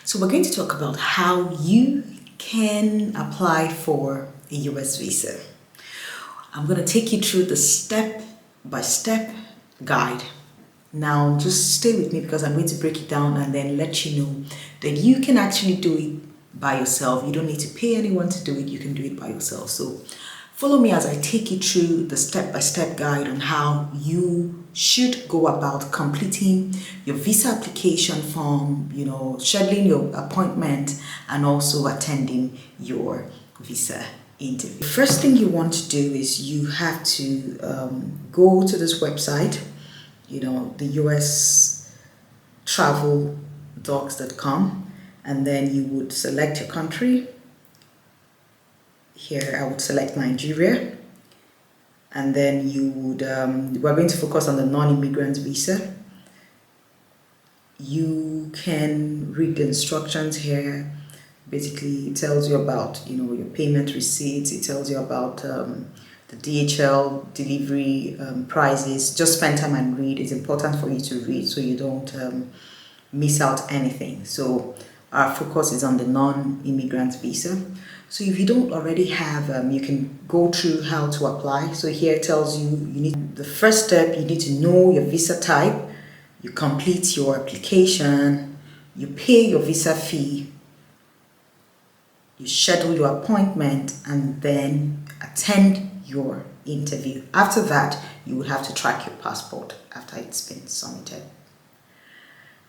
So we're going to talk about how you can apply for a US visa. I'm going to take you through the step-by-step guide. Now just stay with me because I'm going to break it down and then let you know that you can actually do it by yourself. You don't need to pay anyone to do it. You can do it by yourself. So follow me as I take you through the step-by-step guide on how you should go about completing your visa application form, scheduling your appointment and also attending your visa interview. The first thing you want to do is you have to go to this website, the UStraveldocs.com, and then you would select your country. Here I would select Nigeria, and then you would we're going to focus on the non-immigrant visa. You can read the instructions here. Basically it tells you about your payment receipts. It tells you about the DHL delivery prices. Just spend time and read. It's important for you to read so you don't miss out anything. So our focus is on the non-immigrant visa. So if you don't already have, you can go through how to apply. So here it tells you the first step, you need to know your visa type. You complete your application, you pay your visa fee, you schedule your appointment, and then attend your interview. After that, you will have to track your passport after it's been submitted.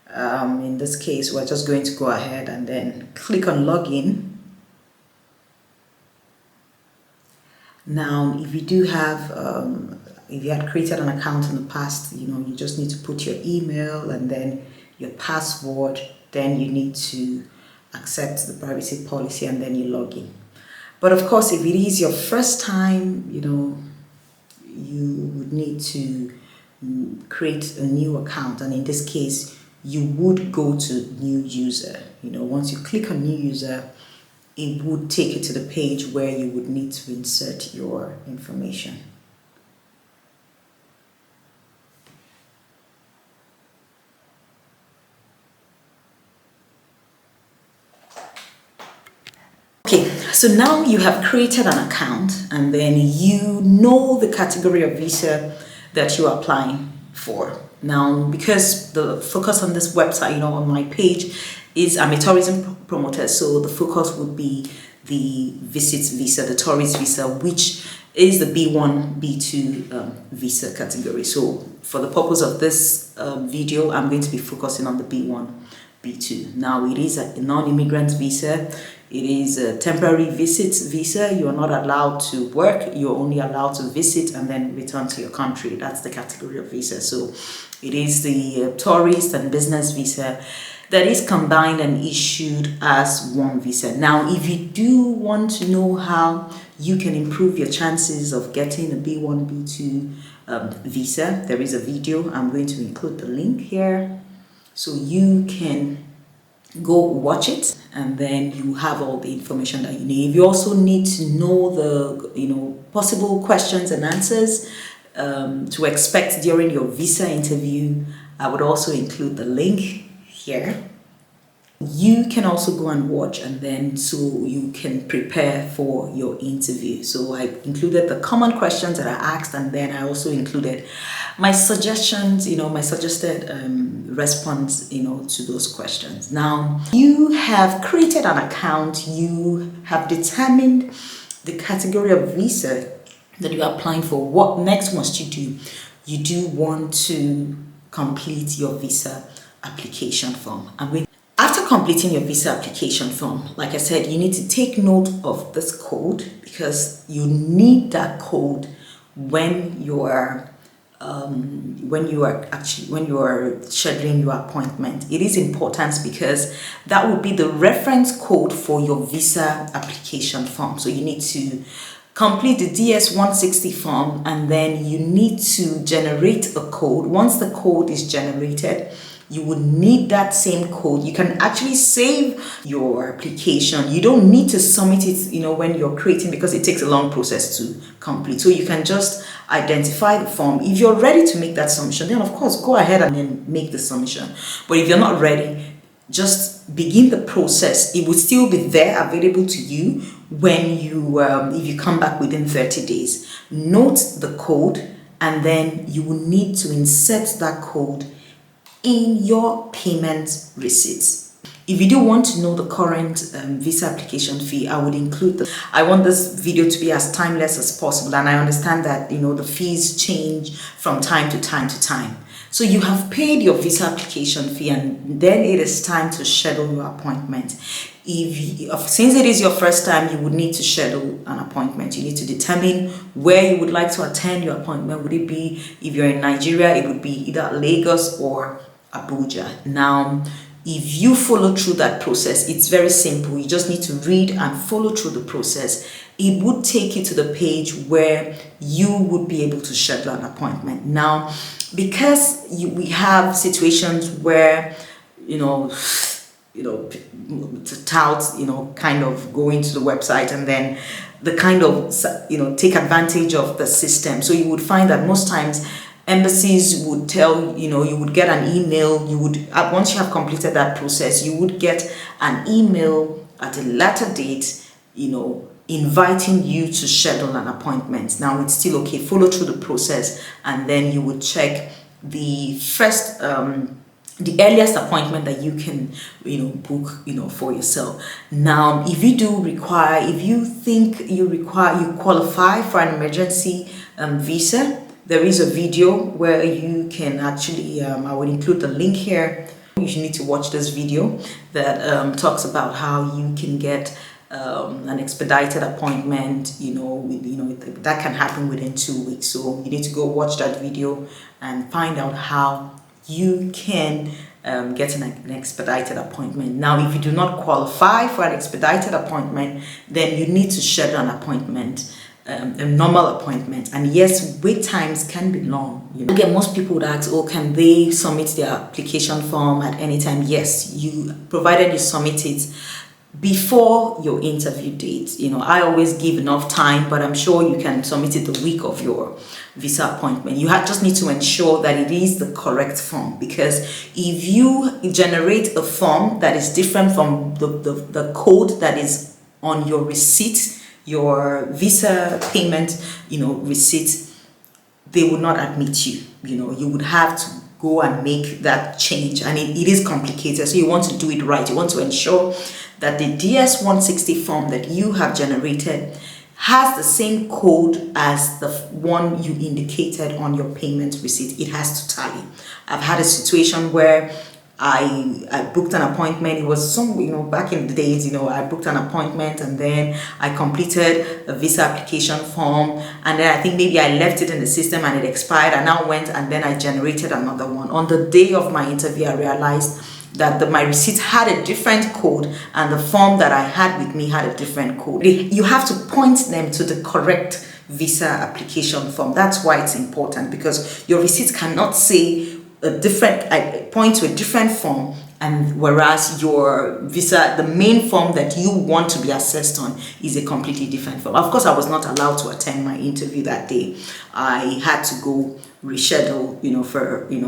In this case, we're just going to go ahead and then click on login. Now, if you do have, if you had created an account in the past, you just need to put your email and then your password. Then you need to accept the privacy policy and then you log in. But of course, if it is your first time, you would need to create a new account. And in this case, you would go to new user. Once you click on new user, it would take you to the page where you would need to insert your information. Okay, so now you have created an account and then you know the category of visa that you are applying for. Now, because the focus on this website, on my page, is I'm a tourism promoter, so the focus would be the visits visa, the tourist visa, which is the B1, B2 visa category. So for the purpose of this video, I'm going to be focusing on the B1, B2. Now, it is a non-immigrant visa. It is a temporary visits visa. You are not allowed to work. You're only allowed to visit and then return to your country. That's the category of visa. So it is the tourist and business visa that is combined and issued as one visa. Now, if you do want to know how you can improve your chances of getting a B1, B2 visa, there is a video. I'm going to include the link here so you can go watch it and then you have all the information that you need. If you also need to know the possible questions and answers to expect during your visa interview, I would also include the link here. You can also go and watch and then so you can prepare for your interview. So I included the common questions that I asked and then I also included my suggestions, my suggested response, to those questions. Now, you have created an account, you have determined the category of visa that you are applying for. What next must you do? You do want to complete your visa application form. After completing your visa application form, like I said, you need to take note of this code because you need that code when you are scheduling your appointment. It is important because that will be the reference code for your visa application form. So you need to complete the DS-160 form and then you need to generate a code. Once the code is generated, you would need that same code. You can actually save your application. You don't need to submit it, when you're creating because it takes a long process to complete. So you can just identify the form. If you're ready to make that submission, then of course go ahead and then make the submission. But if you're not ready, just begin the process. It will still be there available to you when you if you come back within 30 days. Note the code, and then you will need to insert that code in your payment receipts. If you do want to know the current visa application fee, I would include the. I want this video to be as timeless as possible, and I understand that the fees change from time to time. So you have paid your visa application fee, and then it is time to schedule your appointment. Since it is your first time, you would need to schedule an appointment. You need to determine where you would like to attend your appointment. Would it be, if you're in Nigeria, it would be either Lagos or Abuja. Now, if you follow through that process, it's very simple. You just need to read and follow through the process. It would take you to the page where you would be able to schedule an appointment. Now, because we have situations where, to tout, kind of go into the website and then the kind of, take advantage of the system. So you would find that most times embassies would tell, you would get an email, once you have completed that process, you would get an email at a later date, inviting you to schedule an appointment. Now it's still okay, follow through the process, and then you would check the first, the earliest appointment that you can, book, for yourself. Now, if you think you qualify for an emergency visa, there is a video where you can actually, I will include the link here. You need to watch this video that talks about how you can get an expedited appointment, that can happen within 2 weeks. So you need to go watch that video and find out how you can get an expedited appointment. Now, if you do not qualify for an expedited appointment, then you need to schedule an appointment, a normal appointment. And yes, wait times can be long. Again, most people would ask, can they submit their application form at any time? Yes, provided you submit it before your interview date. I always give enough time, but I'm sure you can submit it the week of your visa appointment. You just need to ensure that it is the correct form, because if you generate a form that is different from the code that is on your receipt, your visa payment, receipt, they would not admit you. You would have to go and make that change, and it is complicated. So you want to do it right. You want to ensure that the DS-160 form that you have generated has the same code as the one you indicated on your payment receipt. It has to tally. I've had a situation where I booked an appointment. It was back in the days, I booked an appointment and then I completed a visa application form, and then I think maybe I left it in the system and it expired. I now went and then I generated another one. On the day of my interview, I realized that my receipt had a different code and the form that I had with me had a different code. You have to point them to the correct visa application form. That's why it's important, because your receipt cannot say point to a different form, and whereas your visa, the main form that you want to be assessed on, is a completely different form. Of course, I was not allowed to attend my interview that day. I had to go reschedule,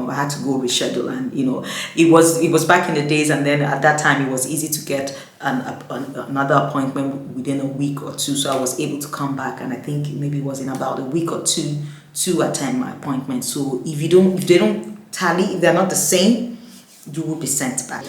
I had to go reschedule, and it was back in the days, and then at that time it was easy to get another appointment within a week or two. So I was able to come back, and I think maybe it was in about a week or two to attend my appointment. So if they don't tally, if they're not the same, you will be sent back.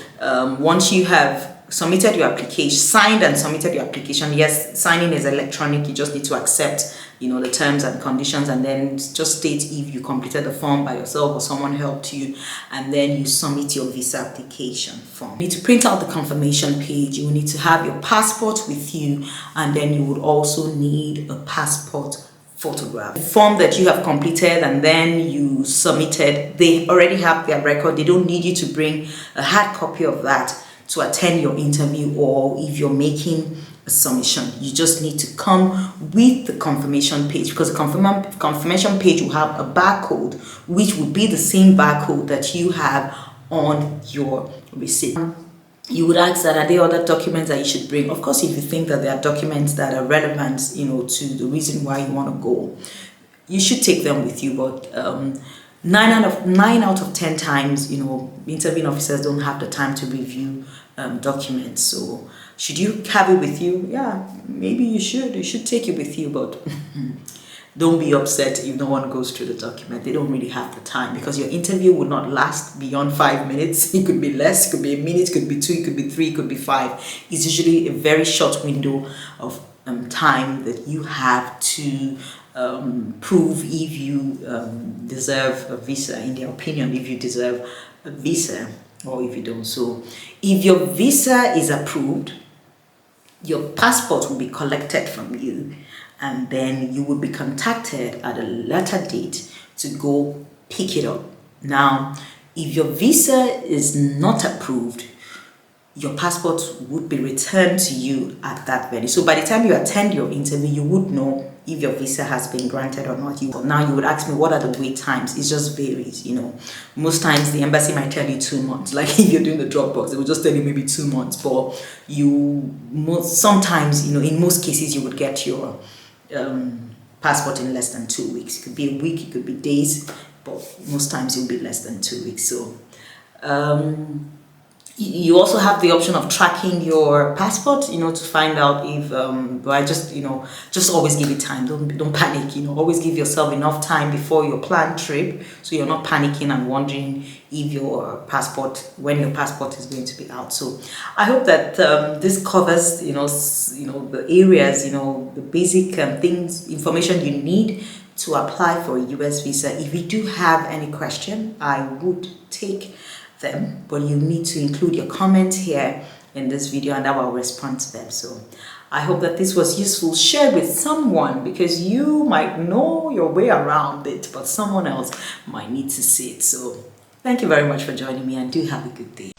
Once you have submitted your application, signed and submitted your application, yes, signing is electronic. You just need to accept the terms and conditions, and then just state if you completed the form by yourself or someone helped you, and then you submit your visa application form. You need to print out the confirmation page. You will need to have your passport with you, and then you would also need a passport photograph. The form that you have completed and then you submitted, they already have their record. They don't need you to bring a hard copy of that to attend your interview, or if you're making a submission. You just need to come with the confirmation page, because the confirmation page will have a barcode, which would be the same barcode that you have on your receipt. You would ask that, are there other documents that you should bring? Of course, if you think that there are documents that are relevant, to the reason why you want to go, you should take them with you. But 9 out of 10 times, interviewing officers don't have the time to review documents. So should you have it with you? Yeah, maybe you should. You should take it with you, but don't be upset if no one goes through the document. They don't really have the time, because your interview will not last beyond 5 minutes. It could be less, it could be a minute, it could be 2, it could be 3, it could be 5. It's usually a very short window of time that you have to prove if you deserve a visa, in their opinion, if you deserve a visa or if you don't. So if your visa is approved, your passport will be collected from you, and then you will be contacted at a later date to go pick it up. Now, if your visa is not approved, your passport would be returned to you at that venue. So by the time you attend your interview, you would know if your visa has been granted or not. Now you would ask me, what are the wait times? It just varies, Most times the embassy might tell you 2 months. Like if you're doing the Dropbox, they will just tell you maybe 2 months. But sometimes, in most cases, you would get your passport in less than 2 weeks. It could be a week, it could be days, but most times it will be less than 2 weeks. So you also have the option of tracking your passport, to find out if, but I just, just always give it time. Don't panic, always give yourself enough time before your planned trip, so you're not panicking and wondering if when your passport is going to be out. So I hope that this covers, the areas, the basic information you need to apply for a US visa. If you do have any question, I would take them, but you need to include your comments here in this video, and I will respond to them. So I hope that this was useful. Share with someone, because you might know your way around it, but someone else might need to see it. So thank you very much for joining me, and do have a good day.